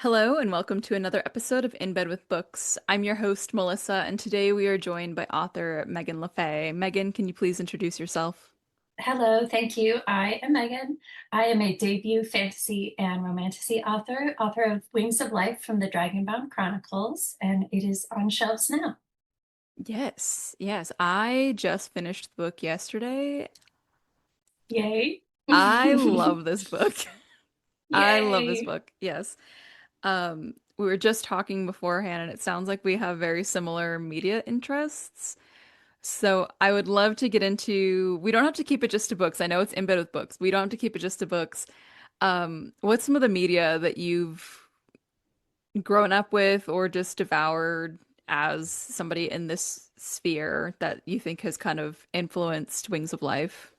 Hello, and welcome to another episode of In Bed with Books. I'm your host, Melissa, and today we are joined by author Meghan Le Fay. Meghan, can you please introduce yourself? Hello, thank you. I am Megan. I am a debut fantasy and romantasy author of Wings of Life from the Dragonbound Chronicles, and it is on shelves now. Yes, yes. I just finished the book yesterday. Yay. I love this book. I love this Yay. book. Yes. We were just talking beforehand, and it sounds like we have very similar media interests. So I would love to get into, we don't have to keep it just to books. I know it's in bed with books. We don't have to keep it just to books. What's some of the media that you've grown up with or just devoured as somebody in this sphere that you think has kind of influenced Wings of Life?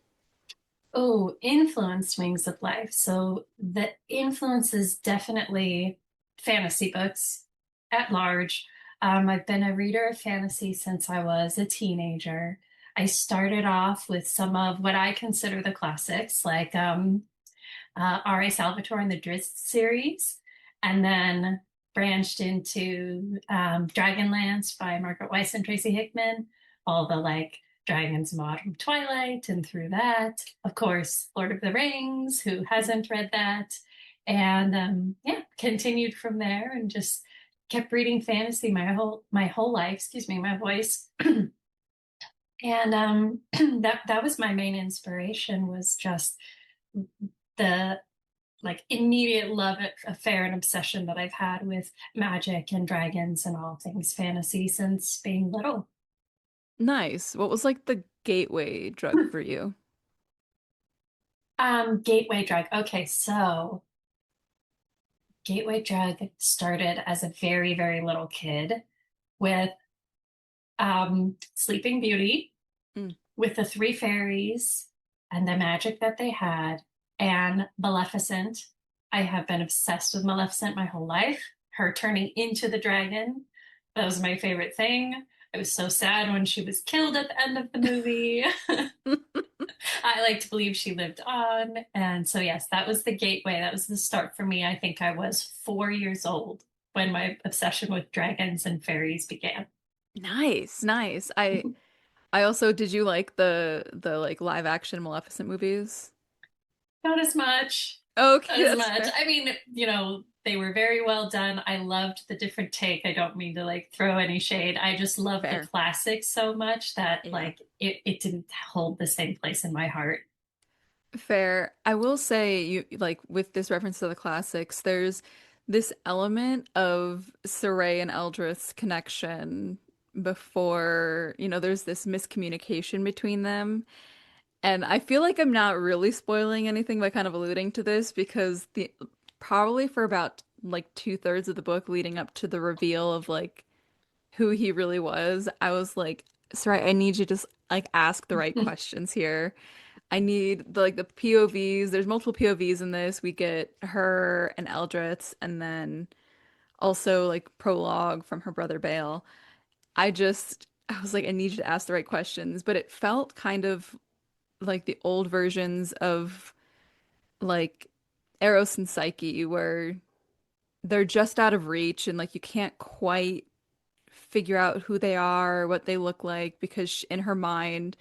Oh, influenced Wings of Life. So the influence is definitely fantasy books at large. I've been a reader of fantasy since I was a teenager. I started off with some of what I consider the classics, like R.A. Salvatore and the Drizzt series, and then branched into Dragonlance by Margaret Weiss and Tracy Hickman, all the like Dragons of Autumn Twilight, and through that, of course, Lord of the Rings, who hasn't read that? And yeah, continued from there and just kept reading fantasy my whole life. Excuse me, my voice. And that was my main inspiration was just the like immediate love affair and obsession that I've had with magic and dragons and all things fantasy since being little. Nice. What was like the gateway drug for you? Gateway drug. Okay, so gateway drug started as a very, very little kid with Sleeping Beauty, Mm. with the three fairies and the magic that they had, and Maleficent. I have been obsessed with Maleficent my whole life. Her turning into the dragon, that was my favorite thing. I was so sad when she was killed at the end of the movie. I like to believe she lived on. And so, yes, that was the gateway. That was the start for me. I think I was 4 years old when my obsession with dragons and fairies began. Nice, nice. I also did you like the like live action Maleficent movies? Not as much. Not Okay, as that's much. fair. I mean, they were very well done. I loved the different take. I don't mean to like throw any shade. I just love the Fair. classics so much that Yeah. like it didn't hold the same place in my heart. Fair. I will say you like with this reference to the classics, there's this element of Serae and Eldreth's connection before, there's this miscommunication between them. And I feel like I'm not really spoiling anything by kind of alluding to this because the probably for about like two-thirds of the book leading up to the reveal of like who he really was, I was like, Serae, I need you to just like ask the right questions here. I need the POVs. There's multiple POVs in this. We get her and Eldritch, and then also like prologue from her brother Bale. I was like, I need you to ask the right questions, but it felt kind of like the old versions of like Eros and Psyche, where they're just out of reach, and like you can't quite figure out who they are, what they look like, because in her mind,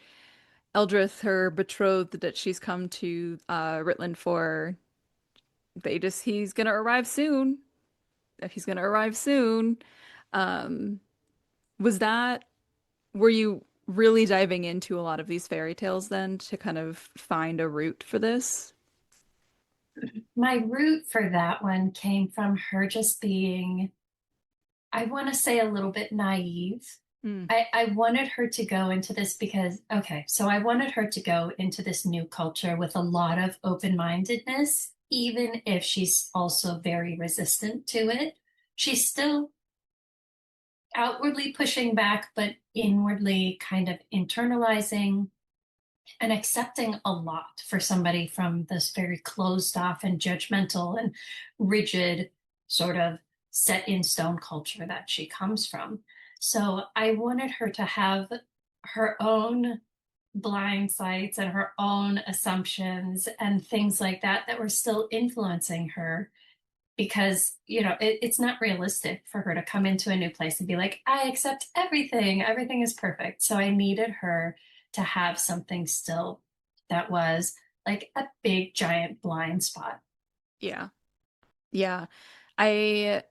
Eldrith, her betrothed that she's come to Rihtlond for, he's gonna arrive soon. He's gonna arrive soon. Um, was that, were you really diving into a lot of these fairy tales then to kind of find a root for this? My root for that one came from her just being, I want to say, a little bit naive. Mm, I wanted her to go into this because, okay, so I wanted her to go into this new culture with a lot of open-mindedness, even if she's also very resistant to it. She's still outwardly pushing back, but inwardly kind of internalizing and accepting a lot for somebody from this very closed off and judgmental and rigid sort of set in stone culture that she comes from. So I wanted her to have her own blind sights and her own assumptions and things like that that were still influencing her because it's not realistic for her to come into a new place and be like, I accept everything is perfect. So I needed her to have something still that was like a big giant blind spot. Yeah. Yeah. I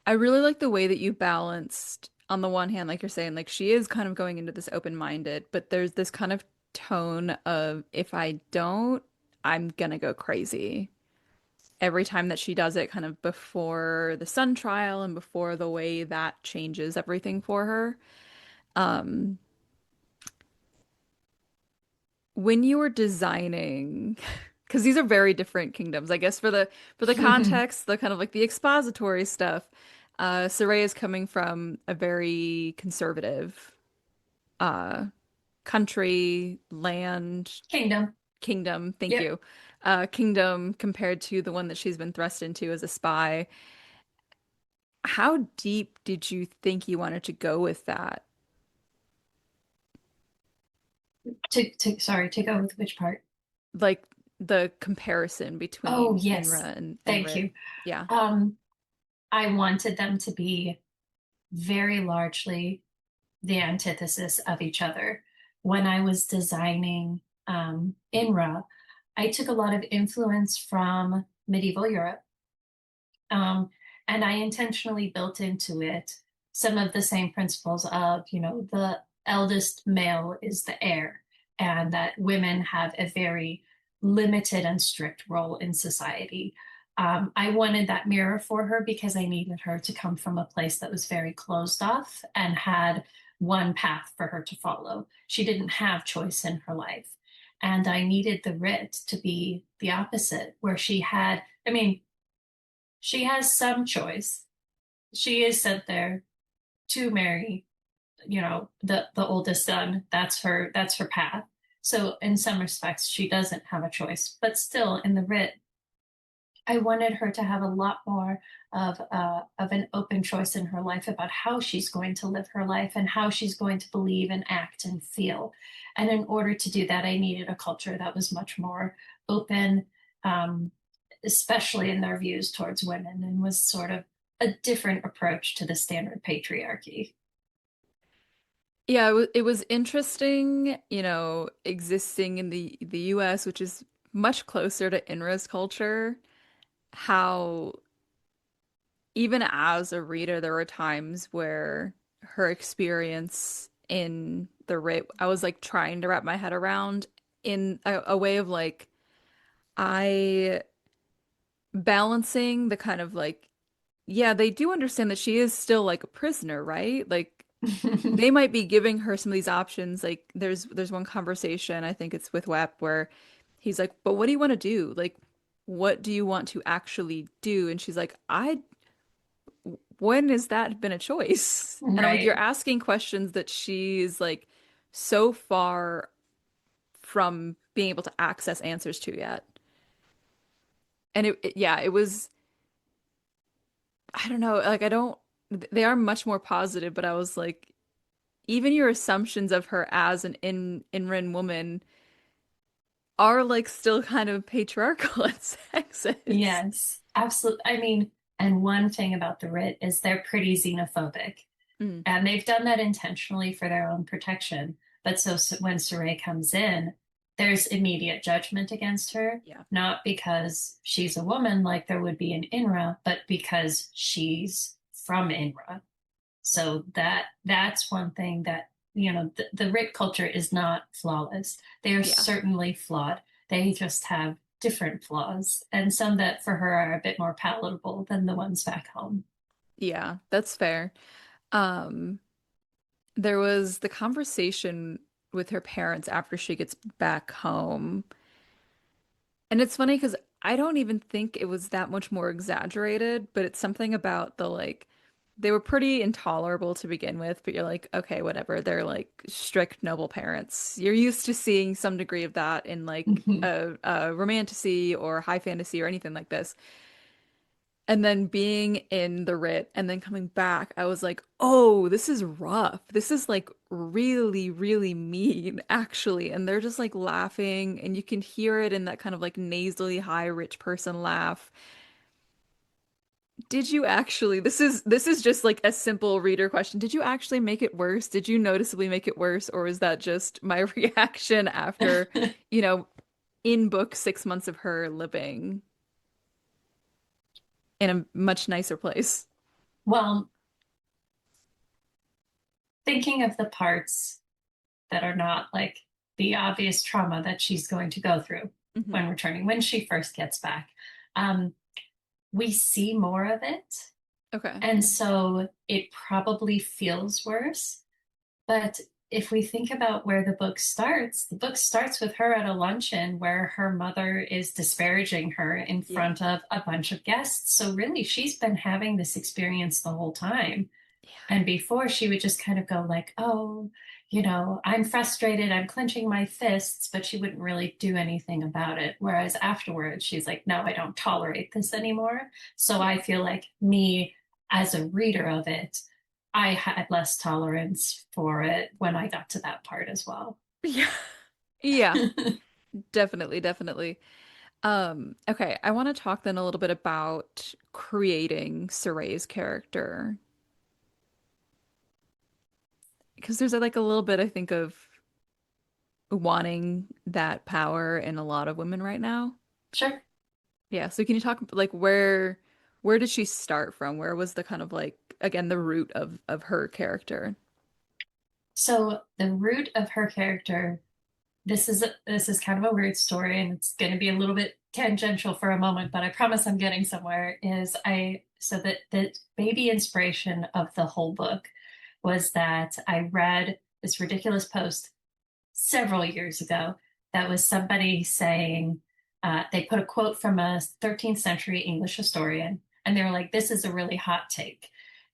I really like the way that you balanced on the one hand, like you're saying, like she is kind of going into this open-minded, but there's this kind of tone of if I don't, I'm gonna go crazy. Every time that she does it, kind of before the sun trial and before the way that changes everything for her. Um, when you were designing, because these are very different kingdoms, I guess for the context, the kind of like the expository stuff, Serae is coming from a very conservative uh country, land, Kingdom. kingdom, thank Yep. you. Kingdom compared to the one that she's been thrust into as a spy. How deep did you think you wanted to go with that? Sorry, to go with which part? Like the comparison Oh, between yes. Inra and Thank Riht. you. Yeah. Um, I wanted them to be very largely the antithesis of each other. When I was designing Inra, I took a lot of influence from medieval Europe, um, and I intentionally built into it some of the same principles of, the eldest male is the heir, and that women have a very limited and strict role in society. I wanted that mirror for her because I needed her to come from a place that was very closed off and had one path for her to follow. She didn't have choice in her life. And I needed the Riht to be the opposite, where I mean, she has some choice. She is sent there to marry, the oldest son. That's her path. So in some respects, she doesn't have a choice. But still, in the Riht, I wanted her to have a lot more of an open choice in her life about how she's going to live her life and how she's going to believe and act and feel. And in order to do that, I needed a culture that was much more open, um, especially in their views towards women, and was sort of a different approach to the standard patriarchy. Yeah, it was interesting, you know, existing in the US, which is much closer to Inra's culture, how even as a reader, there were times where her experience in the rape, I was like trying to wrap my head around in a way of like I balancing the kind of like, yeah, they do understand that she is still like a prisoner, right? Like they might be giving her some of these options. Like there's one conversation, I think it's with Wep, where he's like, "But what do you want to do? Like, what do you want to actually do?" And she's like, "I when has that been a choice?" And I'm like, "You're Right. asking questions that she's like so far from being able to access answers to yet." And yeah, it was I don't know, like I don't they are much more positive, but I was like even your assumptions of her as an Inran woman are like still kind of patriarchal and sexist. Yes, absolutely. I mean, and one thing about the Riht is they're pretty xenophobic. Mm, And they've done that intentionally for their own protection. But so when Serae comes in, there's immediate judgment against her, yeah. not because she's a woman like there would be in Inra, but because she's from Inra. So that's one thing that, the Riht culture is not flawless. They are Yeah. certainly flawed. They just have different flaws, and some that for her are a bit more palatable than the ones back home. Yeah, that's fair. Um, there was the conversation with her parents after she gets back home. And it's funny because I don't even think it was that much more exaggerated, but it's something about the like they were pretty intolerable to begin with, but you're like, okay, whatever. They're like strict noble parents. You're used to seeing some degree of that in like a romantasy or high fantasy or anything like this. And then being in the Writ and then coming back, I was like, oh, this is rough. This is like really, really mean, actually. And they're just like laughing, and you can hear it in that kind of like nasally high rich person laugh. Did you actually, this is just like a simple reader question. Did you actually make it worse? Did you noticeably make it worse, or was that just my reaction after, you know, in book 6 months of her living in a much nicer place? Well, thinking of the parts that are not like the obvious trauma that she's going to go through Hmm. when returning, when she first gets back, um, we see more of it. Okay. And so it probably feels worse. But if we think about where the book starts with her at a luncheon where her mother is disparaging her in Yeah. front of a bunch of guests. So really, she's been having this experience the whole time. Yeah. And before she would just kind of go like, oh, you know, I'm frustrated, I'm clenching my fists, but she wouldn't really do anything about it. Whereas afterwards, she's like, no, I don't tolerate this anymore. So I Yeah. feel like me as a reader of it, I had less tolerance for it when I got to that part as well. Yeah. Yeah. Definitely, definitely. Okay, I want to talk then a little bit about creating Serae's character because there's like a little bit I think of wanting that power in a lot of women right now. Sure. Yeah, so can you talk like where did she start from? Where was the kind of like again the root of her character? So the root of her character, this is kind of a weird story and it's going to be a little bit tangential for a moment, but I promise I'm getting somewhere. Is I so that the baby inspiration of the whole book was that I read this ridiculous post several years ago that was somebody saying they put a quote from a 13th century English historian, and they were like, "This is a really hot take,"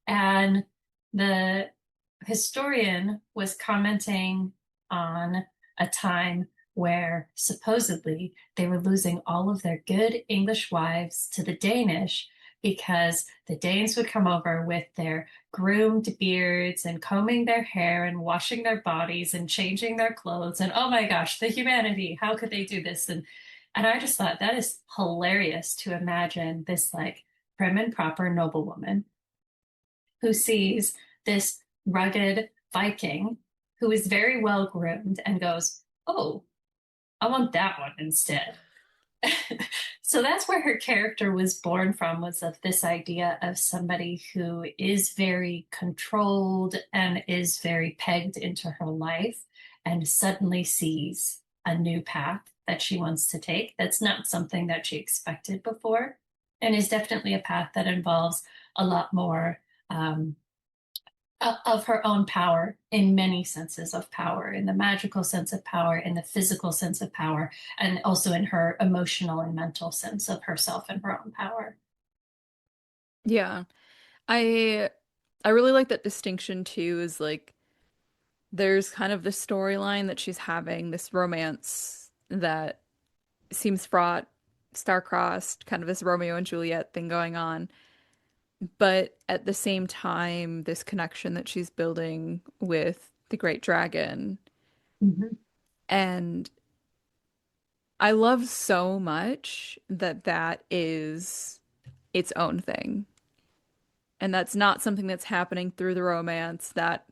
and the historian was commenting on a time where supposedly they were losing all of their good English wives to the Danish because the Danes would come over with their groomed beards and combing their hair and washing their bodies and changing their clothes. And oh my gosh, the humanity, how could they do this? And I just thought that is hilarious to imagine this like prim and proper noblewoman who sees this rugged Viking who is very well groomed and goes, oh, I want that one instead. So that's where her character was born from, was of this idea of somebody who is very controlled and is very pegged into her life and suddenly sees a new path that she wants to take. That's not something that she expected before, and is definitely a path that involves a lot more um, of her own power in many senses of power, in the magical sense of power, in the physical sense of power, and also in her emotional and mental sense of herself and her own power. Yeah. I I really like that distinction too is like there's kind of the storyline that she's having, this romance that seems fraught, star-crossed, kind of this Romeo and Juliet thing going on. But at the same time, this connection that she's building with the great dragon. Mhm. And I love so much that that is its own thing. And that's not something that's happening through the romance that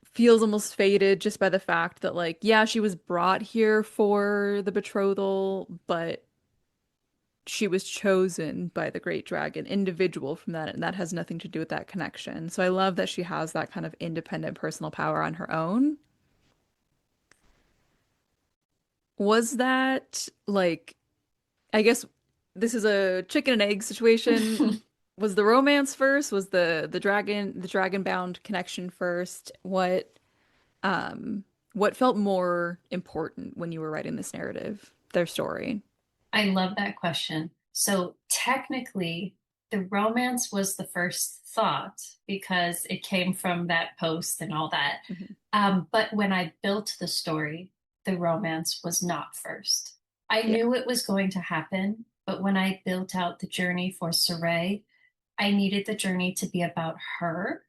feels almost faded just by the fact that, like, yeah, she was brought here for the betrothal, but she was chosen by the great dragon, individual from that, and that has nothing to do with that connection. So I love that she has that kind of independent personal power on her own. Was that like, I guess this is a chicken and egg situation. Was the romance first? Was the dragon-bound connection first? Um what felt more important when you were writing this narrative, their story? I love that question. So technically, the romance was the first thought because it came from that post and all that. Mhm. But when I built the story, the romance was not first. I Yeah. knew it was going to happen, but when I built out the journey for Serae, I needed the journey to be about her,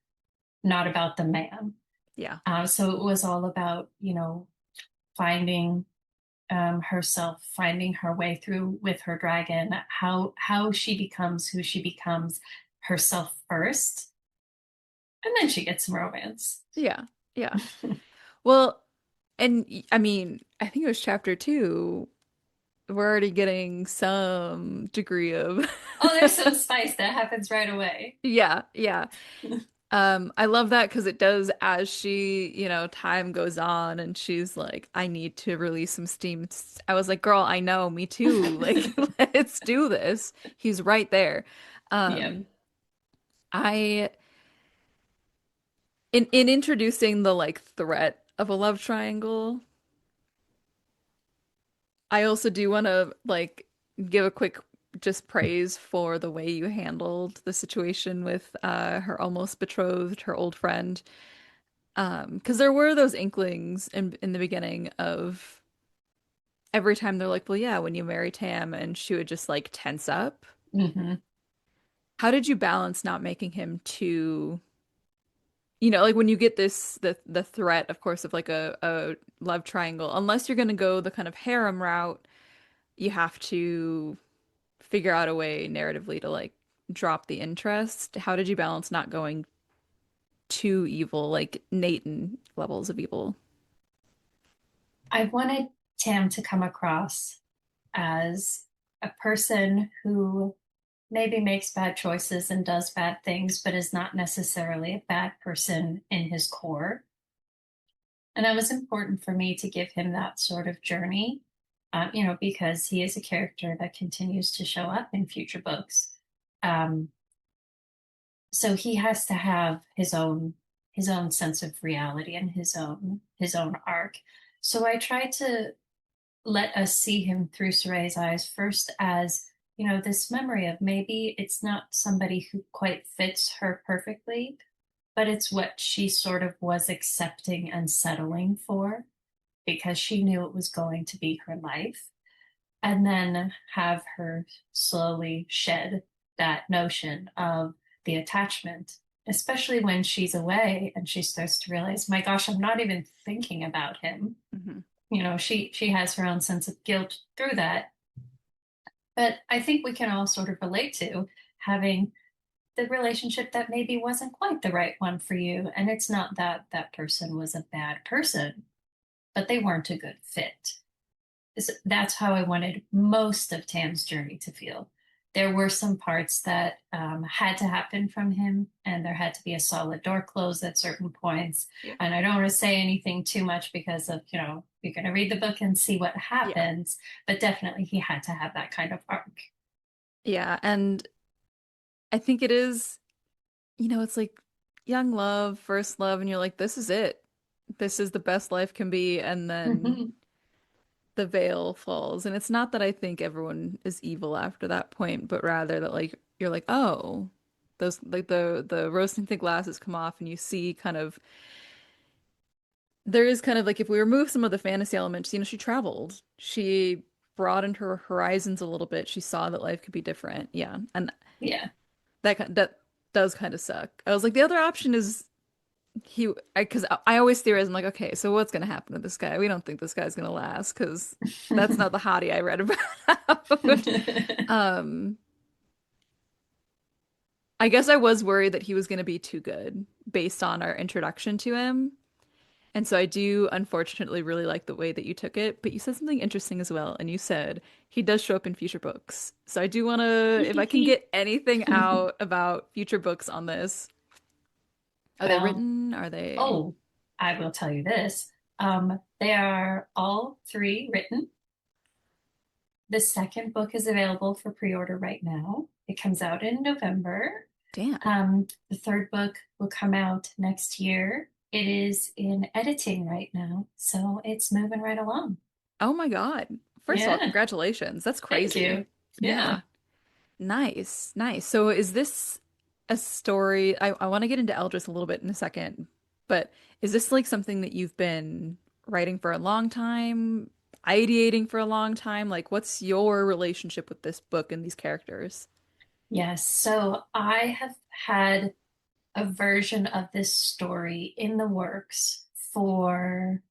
not about the man. Yeah. So it was all about, you know, finding herself finding her way through with her dragon, how she becomes who she becomes herself first, and then she gets some romance. Yeah. Yeah. Well, and I mean, I think it was chapter two. We're already getting some degree of Oh, there's some spice that happens right away. yeah, yeah. I love that because it does as time goes on and she's like, I need to release some steam. I was like, girl, I know, me too. Like, let's do this. He's right there. Yep. Um, I in introducing the like threat of a love triangle, I also do want to like give a quick just praise for the way you handled the situation with her almost betrothed, her old friend. Because there were those inklings in the beginning of every time they're like, well, yeah, when you marry Tam, and she would just like tense up. Hmm. How did you balance not making him too, like when you get the threat, of course, of like a love triangle, unless you're gonna go the kind of harem route, you have to figure out a way narratively to like drop the interest. How did you balance not going too evil, like Nathan levels of evil? I wanted Tam to come across as a person who maybe makes bad choices and does bad things, but is not necessarily a bad person in his core. And that was important for me to give him that sort of journey, because he is a character that continues to show up in future books. Um, so he has to have his own sense of reality and his own arc. So I tried to let us see him through Serae's eyes first as, this memory of maybe it's not somebody who quite fits her perfectly, but it's what she sort of was accepting and settling for because she knew it was going to be her life. And then have her slowly shed that notion of the attachment, especially when she's away and she starts to realize, my gosh, I'm not even thinking about him. Hmm. She has her own sense of guilt through that. But I think we can all sort of relate to having the relationship that maybe wasn't quite the right one for you. And it's not that that person was a bad person, but they weren't a good fit. That's how I wanted most of Tam's journey to feel. There were some parts that had to happen from him, and there had to be a solid door closed at certain points. Yeah. And I don't want to say anything too much because of, you're going to read the book and see what Yeah. happens. But definitely, he had to have that kind of arc. Yeah. And I think it is, it's like young love, first love, and you're like, this is it. This is the best life can be. And then the veil falls. And it's not that I think everyone is evil after that point, but rather that like you're like, oh, those like the rose-tinted glasses come off and you see kind of there is kind of like if we remove some of the fantasy elements, she traveled. She broadened her horizons a little bit. She saw that life could be different. Yeah. And Yeah. that does kind of suck. I was like, the other option is because I always theorize, I'm like, okay, so what's gonna happen to this guy? We don't think this guy's gonna last because that's not the hottie I read about. Um, I guess I was worried that he was gonna be too good based on our introduction to him. And so I do unfortunately really like the way that you took it, but you said something interesting as well, and you said he does show up in future books. So I do want to, if I can get anything out about future books on this, are they Well, written? Are they? oh, I will tell you this. They are all three written. The second book is available for pre-order right now. It comes out in November. Damn. The third book will come out next year. It is in editing right now, so it's moving right along. Oh my God. First of all, Yeah, congratulations. That's thank crazy. you. Yeah. Yeah. Nice. Nice. So is this a story? I want to get into Eldris a little bit in a second, but is this like something that you've been writing for a long time, ideating for a long time? Like, what's your relationship with this book and these characters? Yes. So I have had a version of this story in the works for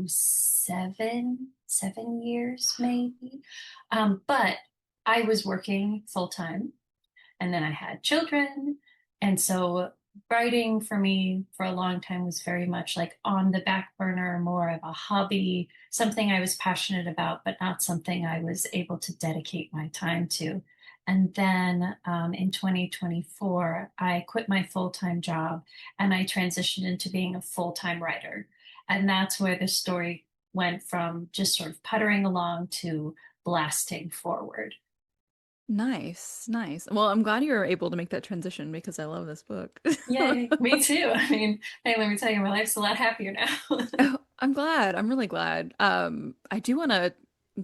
7 7 years, maybe. But I was working full time and then I had children. And so writing for me for a long time was very much like on the back burner, more of a hobby, something I was passionate about, but not something I was able to dedicate my time to. And then in 2024, I quit my full-time job and I transitioned into being a full-time writer. And that's where the story went from just sort of puttering along to blasting forward. Nice, nice. Well, I'm glad you were able to make that transition because I love this book. Yay, me too. I mean, hey, let me tell you, my life's a lot happier now. Oh, I'm glad. I'm really glad. I do want to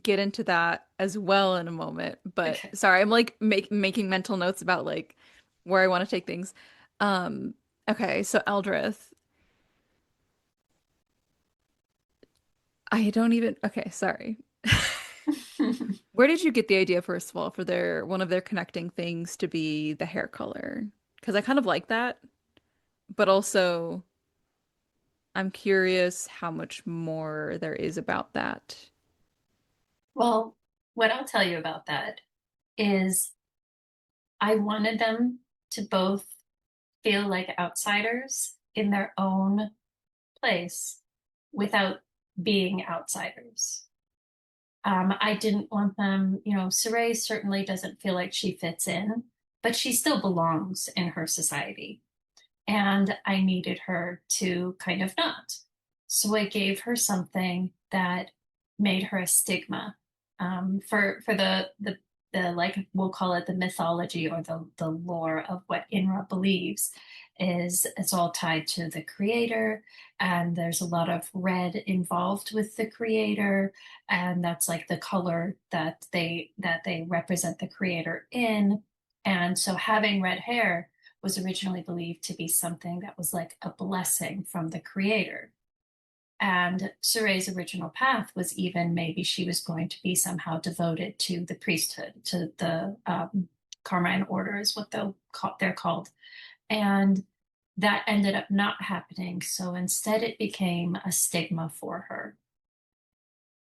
get into that as well in a moment, but Okay. sorry, I'm like making mental notes about like where I want to take things. Um, okay, so Eldreth, I don't even, okay, sorry. Where did you get the idea, first of all, for their one of their connecting things to be the hair color? Because I kind of like that, but also I'm curious how much more there is about that. Well, what I'll tell you about that is I wanted them to both feel like outsiders in their own place without being outsiders. I didn't want them, Serae certainly doesn't feel like she fits in, but she still belongs in her society. And I needed her to kind of not. So I gave her something that made her a stigma. For the like we'll call it the mythology or the lore of what Inra believes is it's all tied to the creator, and there's a lot of red involved with the creator, and that's like the color that they represent the creator in. And so having red hair was originally believed to be something that was like a blessing from the creator. And Serae's original path was even maybe she was going to be somehow devoted to the priesthood, to the Carmine order is what they're called. And that ended up not happening. So instead, it became a stigma for her.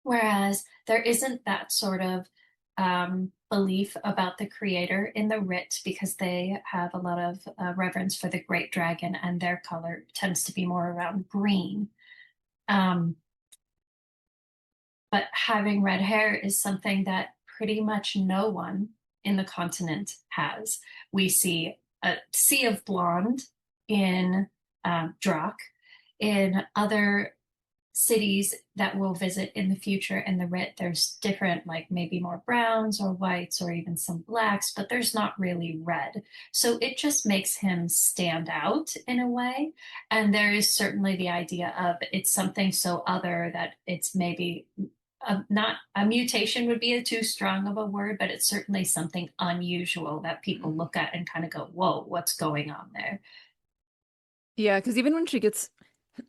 Whereas there isn't that sort of belief about the creator in the Riht because they have a lot of reverence for the great dragon and their color tends to be more around green. Um, but having red hair is something that pretty much no one in the continent has. We see a sea of blonde in Drak. In other cities that we'll visit in the future in the Riht, there's different, like maybe more browns or whites or even some blacks, but there's not really red. So it just makes him stand out in a way. And there is certainly the idea of it's something so other that it's maybe not a mutation would be a too strong of a word, but it's certainly something unusual that people Mm. look at and kind of go, whoa, what's going on there? Yeah, because even when she gets,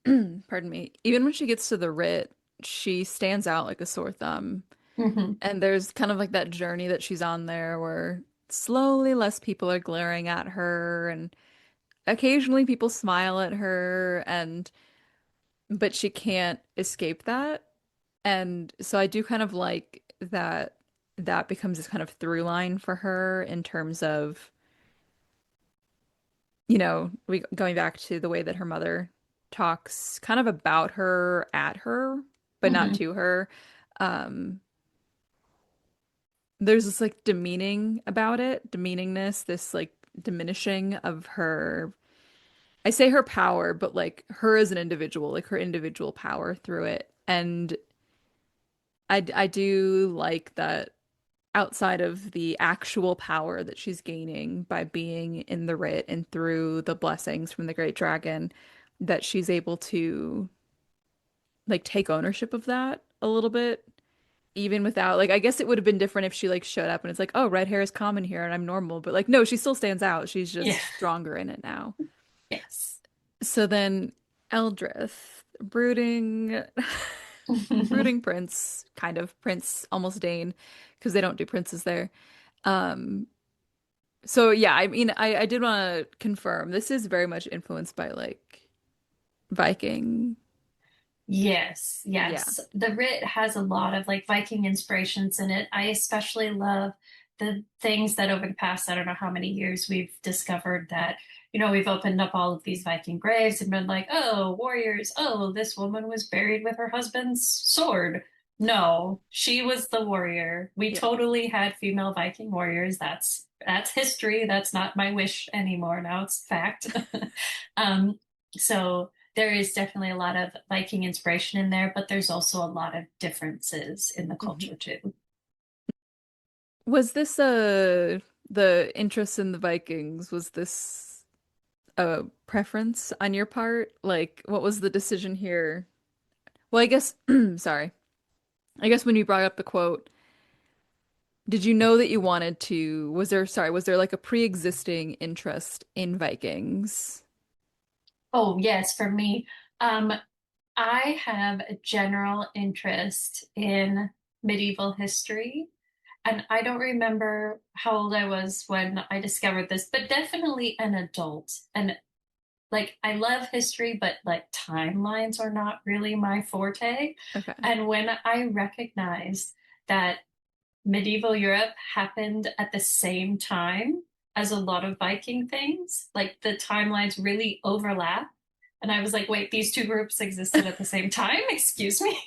pardon me, even when she gets to the Writ, she stands out like a sore thumb. Mm-hmm. And there's kind of like that journey that she's on there where slowly less people are glaring at her and occasionally people smile at her and but she can't escape that. And so I do kind of like that that becomes this kind of through line for her in terms of, we going back to the way that her mother talks kind of about her at her, but not Mm-hmm. to her. Um, there's this like demeaning about it, demeaningness, this like diminishing of her. I say her power, but like her as an individual, like her individual power through it. And I do like that outside of the actual power that she's gaining by being in the Writ and through the blessings from the Great Dragon, that she's able to like take ownership of that a little bit, even without like I guess it would have been different if she like showed up and it's like, oh, red hair is common here and I'm normal, but like no, she still stands out. She's Yeah. just stronger in it now. Yes. So then Eldrith, brooding brooding prince, kind of prince, almost Dane, because they don't do princes there. Um, So yeah, I mean, I did want to confirm this is very much influenced by like Viking. Yes, Yeah. yes. The Riht has a lot of like Viking inspirations in it. I especially love the things that over the past, I don't know how many years we've discovered that, we've opened up all of these Viking graves and been like, oh, warriors, oh, this woman was buried with her husband's sword. No, she was the warrior. We Yeah. totally had female Viking warriors. That's history. That's not my wish anymore. Now it's fact. Um, so there is definitely a lot of Viking inspiration in there, but there's also a lot of differences in the Mhm. culture too. Was this the interest in the Vikings, was this a preference on your part? Like, what was the decision here? Well, I guess, sorry. I guess when you brought up the quote, did you know that you wanted to, was there like a pre-existing interest in Vikings? Oh, yes, for me, um, I have a general interest in medieval history. And I don't remember how old I was when I discovered this, but definitely an adult. And like, I love history, but like timelines are not really my forte. Okay. And when I recognized that medieval Europe happened at the same time as a lot of Viking things. Like the timelines really overlap. And I was like, wait, these two groups existed at the same time? Excuse me.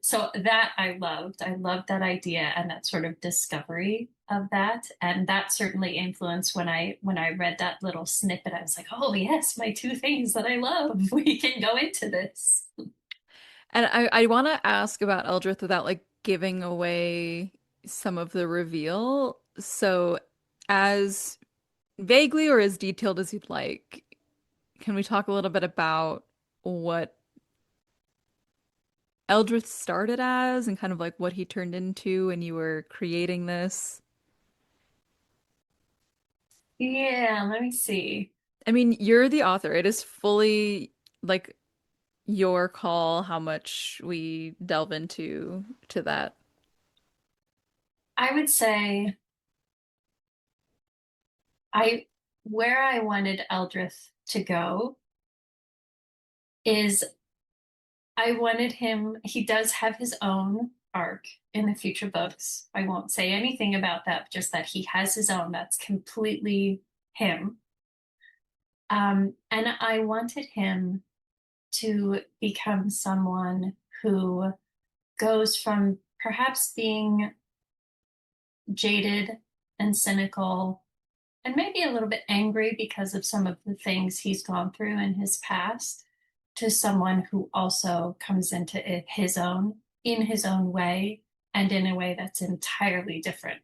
So that I loved. I loved that idea and that sort of discovery of that. And that certainly influenced when I read that little snippet. I was like, oh yes, my two things that I love. We can go into this. And I want to ask about Eldreth without like giving away some of the reveal. So, as vaguely or as detailed as you'd like, can we talk a little bit about what Eldritch started as and kind of like what he turned into when you were creating this? Yeah, let me see. I mean, you're the author. It is fully like your call how much we delve into to that. I would say I where I wanted Eldreth to go is I wanted him, he does have his own arc in the future books. I won't say anything about that, just that he has his own that's completely him. And I wanted him to become someone who goes from perhaps being jaded and cynical and maybe a little bit angry because of some of the things he's gone through in his past to someone who also comes into it his own in his own way and in a way that's entirely different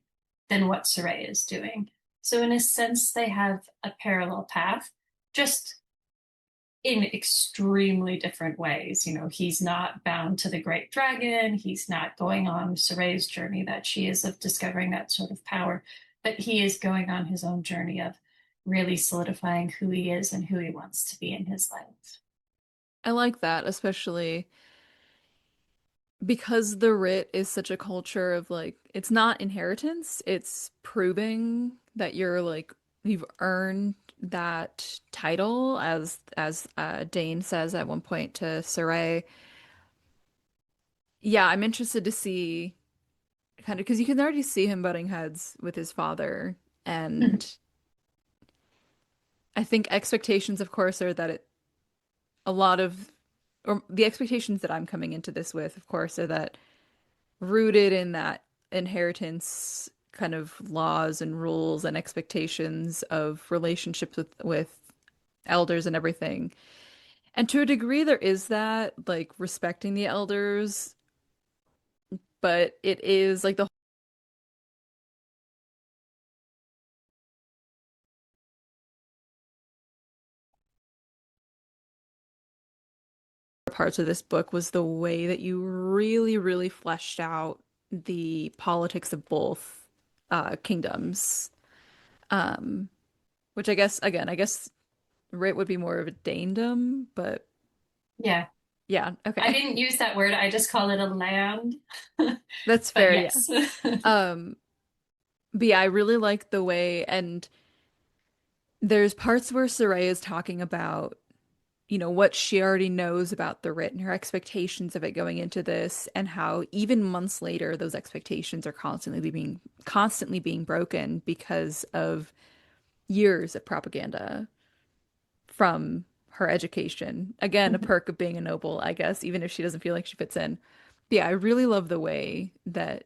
than what Serae is doing. So in a sense, they have a parallel path, just in extremely different ways. He's not bound to the great dragon. He's not going on Serae's journey that she is of discovering that sort of power, but he is going on his own journey of really solidifying who he is and who he wants to be in his life. I like that, especially because the writ is such a culture of like it's not inheritance, it's proving that you've earned that title as Dane says at one point to Serae. Yeah, I'm interested to see kind of because you can already see him butting heads with his father, and I think expectations, of course, are that a lot of or the expectations that I'm coming into this with, of course, are that rooted in that inheritance kind of laws and rules and expectations of relationships with elders and everything. And to a degree there is that like respecting the elders, but it is like the parts of this book was the way that you really, really fleshed out the politics of both kingdoms. Um, which I guess again, I guess Rit would be more of a Danedom, but Yeah, yeah, I okay. didn't use that word. I just call it a land. That's But fair, yeah. yes. Um, but yeah, I really like the way, and there's parts where Serae is talking about. what she already knows about the Riht and her expectations of it going into this, and how even months later those expectations are constantly being broken because of years of propaganda from her education. Again, a Mhm. perk of being a noble, I guess, even if she doesn't feel like she fits in. But yeah, I really love the way that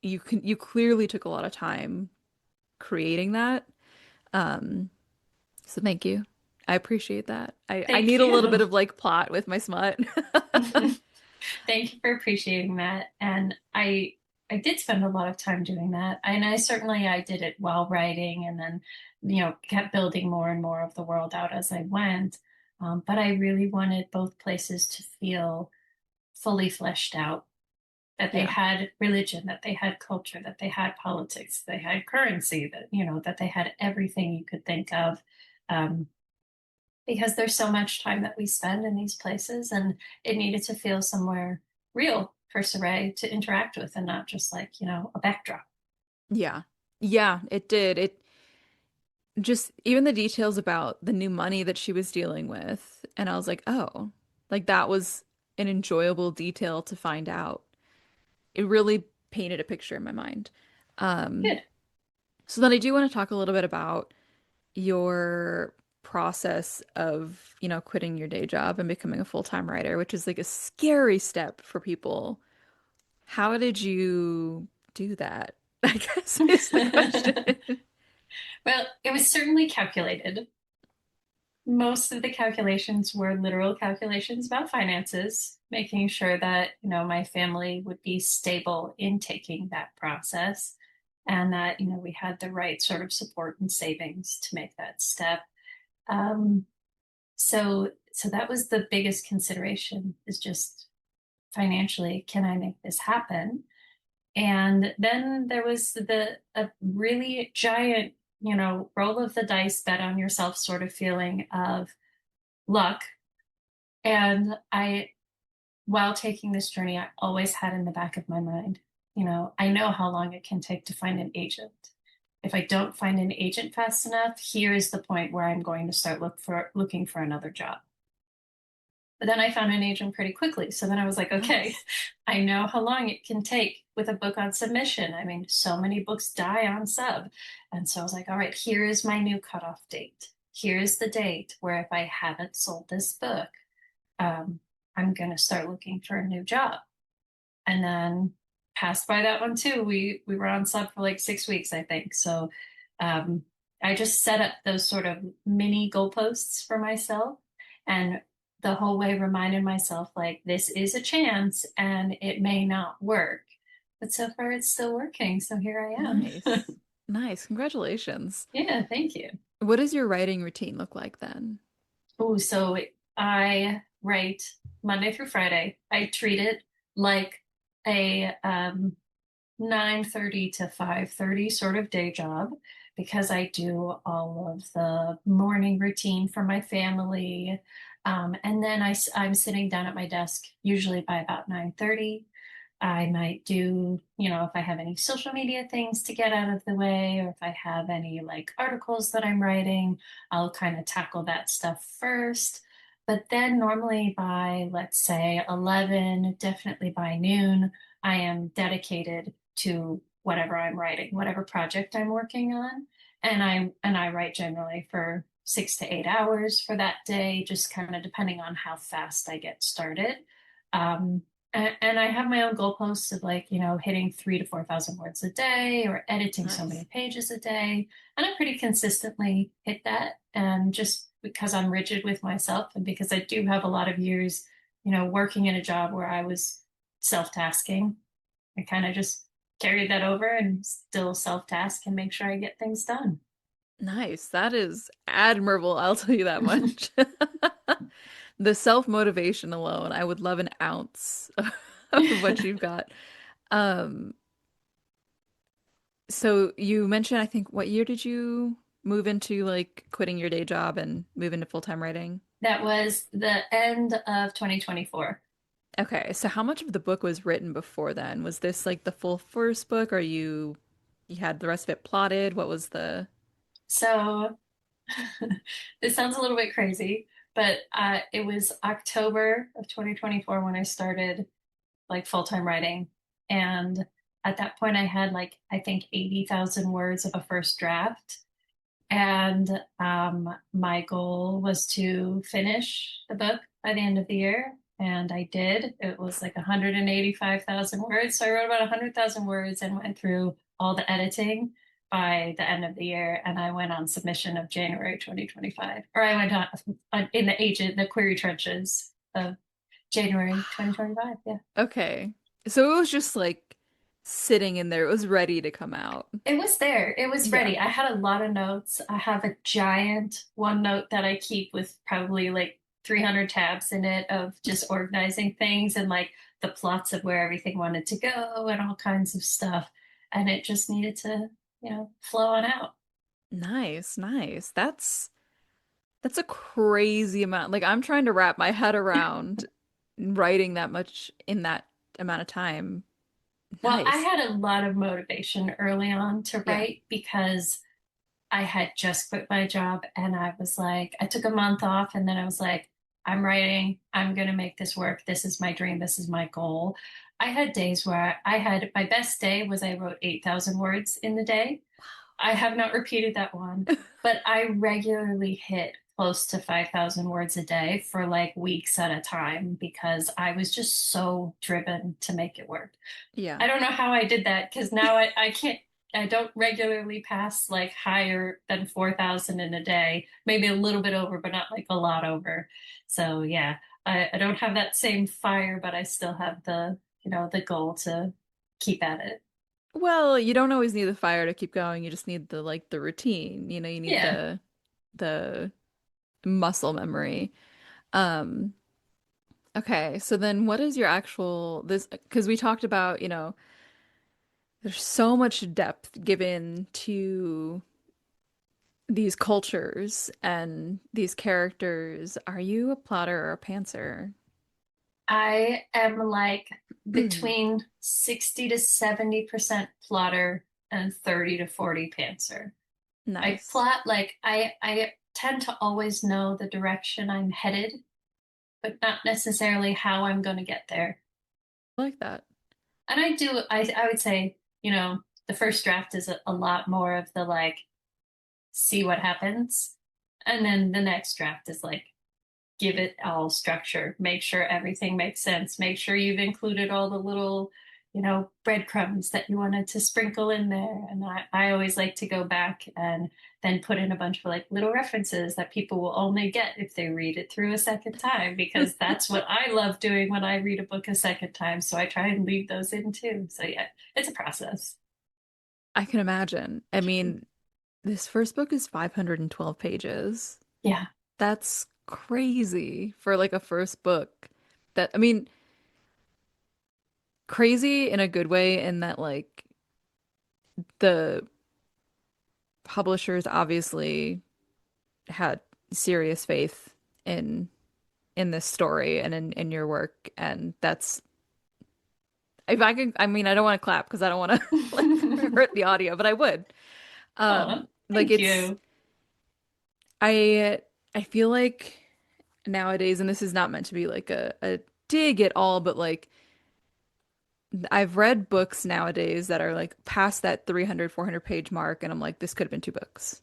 you clearly took a lot of time creating that. Um, so thank you. I appreciate that. I Thank need a little you. bit of like plot with my smut. Thank you for appreciating that. And I did spend a lot of time doing that. And I did it while writing and then, kept building more and more of the world out as I went. But I really wanted both places to feel fully fleshed out, that they Yeah. had religion, that they had culture, that they had politics, they had currency, that they had everything you could think of. Um, because there's so much time that we spend in these places, and it needed to feel somewhere real for Serae to interact with and not just like, a backdrop. Yeah. Yeah, it did. It just even the details about the new money that she was dealing with. And I was like, oh, like that was an enjoyable detail to find out. It really painted a picture in my mind. Um, Good. so then I do want to talk a little bit about your process of, quitting your day job and becoming a full-time writer, which is like a scary step for people. How did you do that? I guess is the question. Well, it was certainly calculated. Most of the calculations were literal calculations about finances, making sure that, my family would be stable in taking that process and that, we had the right sort of support and savings to make that step. Um, so that was the biggest consideration, is just financially, can I make this happen? And then there was the a really giant, roll of the dice, bet on yourself sort of feeling of luck. And while taking this journey, I always had in the back of my mind, I know how long it can take to find an agent. If I don't find an agent fast enough, here is the point where I'm going to start looking for another job. But then I found an agent pretty quickly. So then I was like, okay, Nice. I know how long it can take with a book on submission. I mean, so many books die on sub. And so I was like, all right, here is my new cutoff date. Here's the date where if I haven't sold this book, um, I'm going to start looking for a new job. And then passed by that one too. We were on sub for like 6 weeks, I think. So um, I just set up those sort of mini goalposts for myself, and the whole way reminded myself like this is a chance and it may not work. But so far it's still working. So here I am. Nice. Nice. Congratulations. Yeah, thank you. What does your writing routine look like then? Oh, so I write Monday through Friday. I treat it like a 9:30 to 5:30 sort of day job, because I do all of the morning routine for my family. And then I'm sitting down at my desk usually by about 9:30. I might do, if I have any social media things to get out of the way, or if I have any like articles that I'm writing, I'll kind of tackle that stuff first. But then normally by, let's say, 11, definitely by noon, I am dedicated to whatever I'm writing, whatever project I'm working on. And I write generally for 6 to 8 hours for that day, just kind of depending on how fast I get started. Um, and I have my own goalposts of like, hitting 3 to 4 thousand words a day or editing so Nice. many pages a day. And I pretty consistently hit that. And just because I'm rigid with myself and because I do have a lot of years, working in a job where I was self-tasking, I kind of just carried that over and still self-task and make sure I get things done. Nice. That is admirable, I'll tell you that much. The self-motivation alone, I would love an ounce of what you've got. Um, so you mentioned, I think, what year did you move into like quitting your day job and move into full-time writing? That was the end of 2024. Okay, so how much of the book was written before then? Was this like the full first book, or you had the rest of it plotted? What was the... So this sounds a little bit crazy, but it was October of 2024 when I started like full-time writing. And at that point, I had like, I think 80,000 words of a first draft. And my goal was to finish the book by the end of the year. And I did. It was like 185,000 words. So I wrote about 100,000 words and went through all the editing by the end of the year. And I went on submission of January 2025. Or I went on in the query trenches of January 2025. Yeah. Okay. So it was just like sitting in there. It was ready to come out. It was there. It was Yeah. ready. I had a lot of notes. I have a giant OneNote that I keep with probably like 300 tabs in it of just organizing things and like the plots of where everything wanted to go and all kinds of stuff. And it just needed to, flow on out. Nice, nice. That's a crazy amount. Like I'm trying to wrap my head around writing that much in that amount of time. Well, I Nice. had a lot of motivation early on to Yeah. write because I had just quit my job and I was like, I took a month off and then I was like, I'm writing, I'm going to make this work. This is my dream. This is my goal. I had days where I had my best day was I wrote 8,000 words in the day. I have not repeated that one, but I regularly hit close to 5,000 words a day for like weeks at a time because I was just so driven to make it work. Yeah. I don't know how I did that because now I can't, I don't regularly pass like higher than 4,000 in a day, maybe a little bit over, but not like a lot over. So yeah, I don't have that same fire, but I still have the goal to keep at it. Well, you don't always need the fire to keep going. You just need the like the routine. You need Yeah. the muscle memory. Um, okay, so then what is your actual this because we talked about, there's so much depth given to these cultures and these characters. Are you a plotter or a pantser? I am like between 60 to 70% plotter and 30 to 40 pantser. I Nice. plot like I tend to always know the direction I'm headed, but not necessarily how I'm going to get there. I like that. And I would say, the first draft is a lot more of the like see what happens. And then the next draft is like give it all structure, make sure everything makes sense, make sure you've included all the little, breadcrumbs that you wanted to sprinkle in there. And I always like to go back and then put in a bunch of like little references that people will only get if they read it through a second time, because that's what I love doing when I read a book a second time. So I try and leave those in too. So yeah, it's a process. I can imagine. I mean, this first book is 512 pages. Yeah. That's crazy for like a first book. I mean, crazy in a good way in that like the publishers obviously had serious faith in this story and in your work, and that's if I can, I mean, I don't want to clap because I don't want to like hurt the audio, but I would. Oh, Like thank it's you. I I feel like nowadays, and this is not meant to be like a dig at all, but like I've read books nowadays that are like past that 300, 400 page mark, and I'm like, this could have been two books.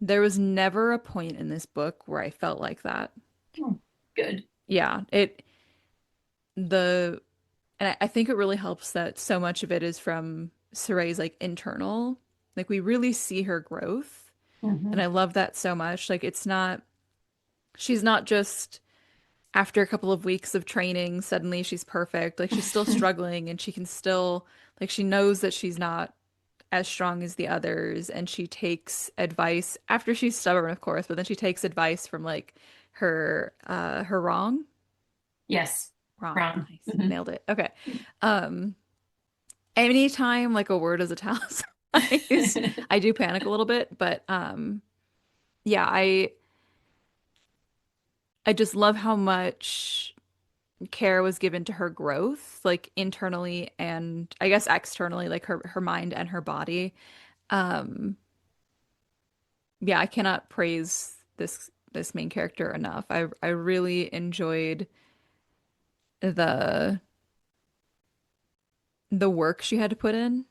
There was never a point in this book where I felt like that. Oh, good. Yeah, the, and I think it really helps that so much of it is from Serae's like internal, like we really see her growth. And Hmm. I love that so much. Like she's not just after a couple of weeks of training, suddenly she's perfect. Like she's still struggling and she can still, like, she knows that she's not as strong as the others. And she takes advice after she's stubborn, of course, but then she takes advice from like her Yes. wrong. Wrong. Nice. Hmm. Nailed it. Okay. Um, anytime like a word is italicized, I do panic a little bit, but yeah, I just love how much care was given to her growth, like internally and I guess externally, like her mind and her body. Um, yeah, I cannot praise this this main character enough. I really enjoyed the the work she had to put in.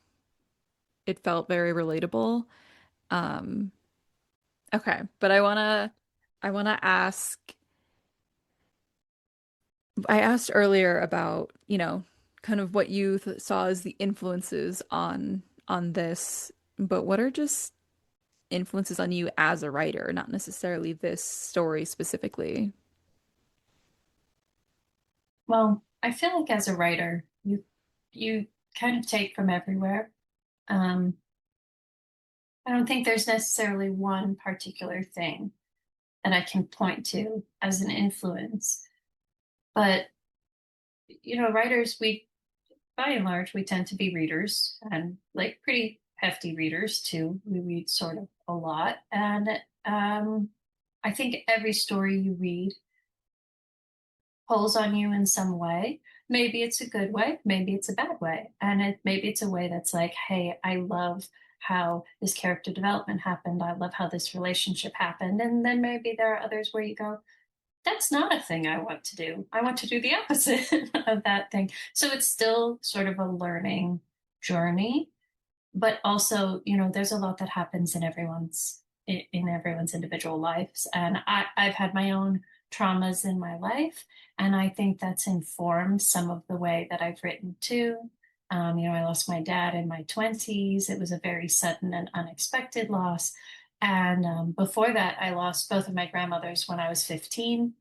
It felt very relatable. Um, okay, but I wanna ask. I asked earlier about, kind of what you th saw as the influences on this, but what are just influences on you as a writer, not necessarily this story specifically? Well, I feel like as a writer, you kind of take from everywhere. Um, I don't think there's necessarily one particular thing that I can point to as an influence, but writers, we by and large, we tend to be readers and like pretty hefty readers too. We read sort of a lot, and um, I think every story you read pulls on you in some way. Maybe it's a good way, maybe it's a bad way. And maybe it's a way that's like, hey, I love how this character development happened. I love how this relationship happened. And then maybe there are others where you go, that's not a thing I want to do. I want to do the opposite of that thing. So it's still sort of a learning journey, but also, there's a lot that happens in everyone's individual lives. And I've had my own traumas in my life, and I think that's informed some of the way that I've written too. I lost my dad in my 20s. It was a very sudden and unexpected loss. And before that, I lost both of my grandmothers when I was 15.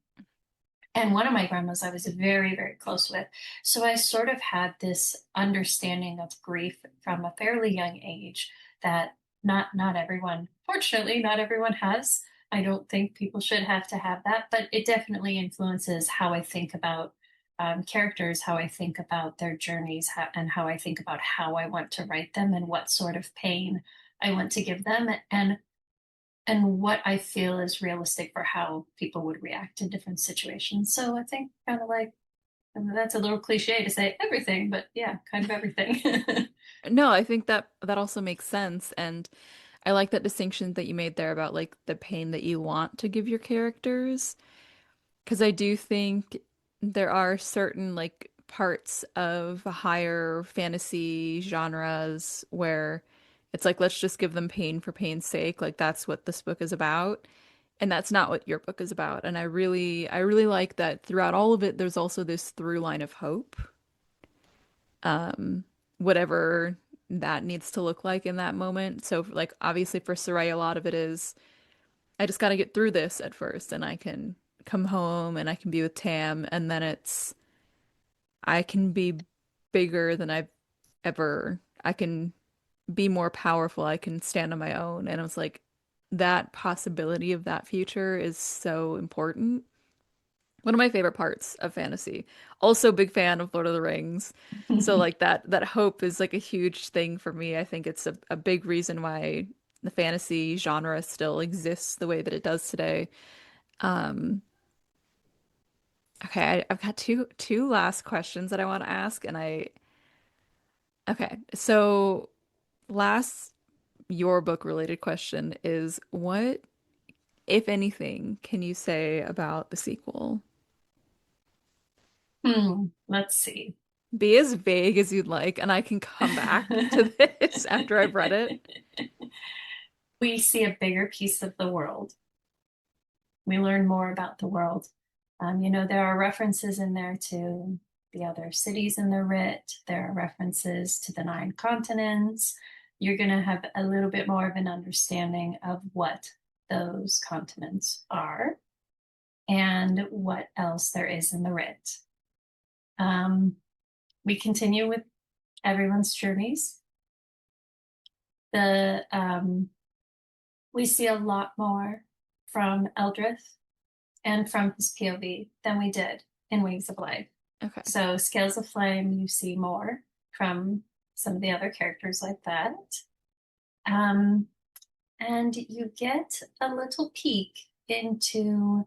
And one of my grandmas I was very, very close with. So I sort of had this understanding of grief from a fairly young age that not everyone, fortunately, not everyone has. I don't think people should have to have that, but it definitely influences how I think about characters, how I think about their journeys, and how I think about how I want to write them and what sort of pain I want to give them. And what I feel is realistic for how people would react in different situations. So I think kind of like, and that's a little cliche to say everything, but yeah, kind of everything. No, I think that also makes sense, and I like that distinction that you made there about like the pain that you want to give your characters. Because I do think there are certain like parts of higher fantasy genres where it's like, let's just give them pain for pain's sake. Like that's what this book is about. And that's not what your book is about. And I really like that throughout all of it, there's also this through line of hope. Whatever that needs to look like in that moment. So like obviously for Serae, a lot of it is I just got to get through this at first and I can come home and I can be with Tam and then I can be bigger than I can be more powerful. I can stand on my own. And I was like, that possibility of that future is so important. One of my favorite parts of fantasy. Also big fan of Lord of the Rings. So like that hope is like a huge thing for me. I think it's a big reason why the fantasy genre still exists the way that it does today. Um, okay, I've got two last questions that I want to ask, and okay, so last your book related question is what, if anything, can you say about the sequel? Let's see. Be as vague as you'd like, and I can come back to this after I've read it. We see a bigger piece of the world. We learn more about the world. There are references in there to the other cities in the Riht. There are references to the nine continents. You're going to have a little bit more of an understanding of what those continents are and what else there is in the Riht. Um, we continue with everyone's journeys. The We see a lot more from Eldreth and from his POV than we did in Wings of Life. Okay. So Scales of Flame, you see more from some of the other characters like that. Um, and you get a little peek into,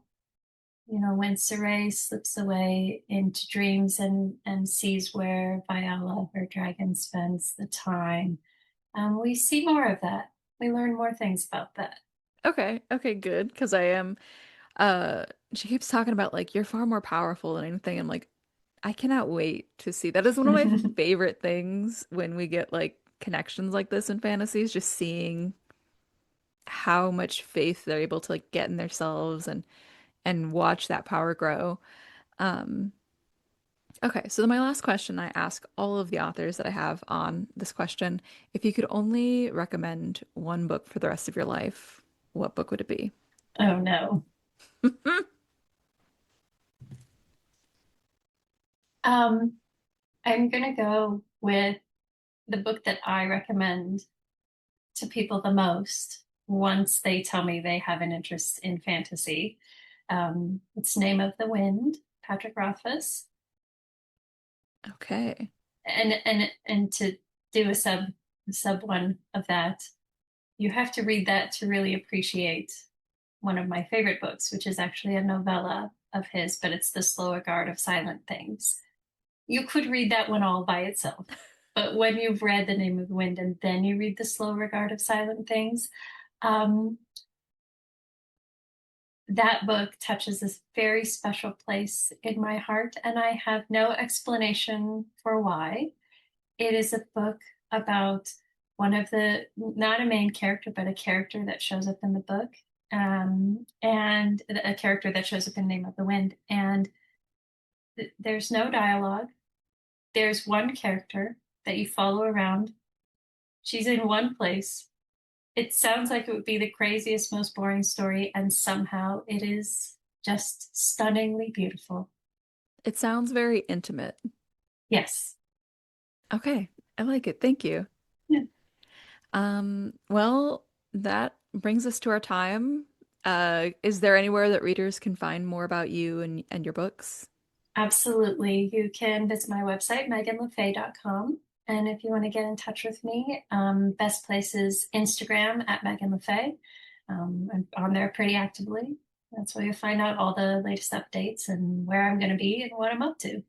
when Serae slips away into dreams and sees where Viola, her dragon, spends the time. We see more of that. We learn more things about that. Okay, okay, good. Because uh she keeps talking about like you're far more powerful than anything. I'm like, I cannot wait to see. That is one of my favorite things when we get like connections like this in fantasies, just seeing how much faith they're able to like get in themselves and watch that power grow. Um, okay, so then my last question, I ask all of the authors that I have on this question, if you could only recommend one book for the rest of your life, what book would it be? Oh no. Um, I'm gonna go with the book that I recommend to people the most once they tell me they have an interest in fantasy. It's Name of the Wind, Patrick Rothfuss. Okay. And to do a sub one of that, you have to read that to really appreciate one of my favorite books, which is actually a novella of his, but it's The Slow Regard of Silent Things. You could read that one all by itself, but when you've read The Name of the Wind and then you read The Slow Regard of Silent Things, um, that book touches this very special place in my heart, and I have no explanation for why. It is a book about one of the, not a main character, but a character that shows up in the book, and a character that shows up in Name of the Wind. And there's no dialogue. There's one character that you follow around. She's in one place. It sounds like it would be the craziest, most boring story, and somehow it is just stunningly beautiful. It sounds very intimate. Yes. Okay, I like it. Thank you. Yeah. Well, that brings us to our time. Is there anywhere that readers can find more about you and your books? Absolutely. You can visit my website, meghanlefay.com. And if you want to get in touch with me, best place is Instagram at Meghan Le Fay. I'm on there pretty actively. That's where you'll find out all the latest updates and where I'm going to be and what I'm up to.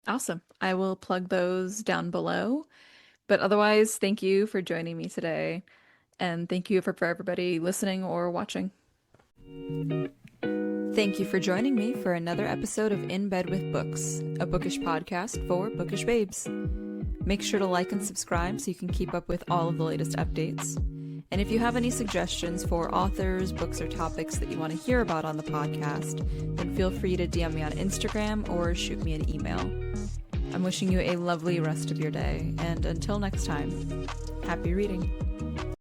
Awesome. I will plug those down below. But otherwise, thank you for joining me today. And thank you for everybody listening or watching. Thank you for joining me for another episode of In Bed with Books, a bookish podcast for bookish babes. Make sure to like and subscribe so you can keep up with all of the latest updates. And if you have any suggestions for authors, books, or topics that you want to hear about on the podcast, then feel free to DM me on Instagram or shoot me an email. I'm wishing you a lovely rest of your day, and until next time, happy reading.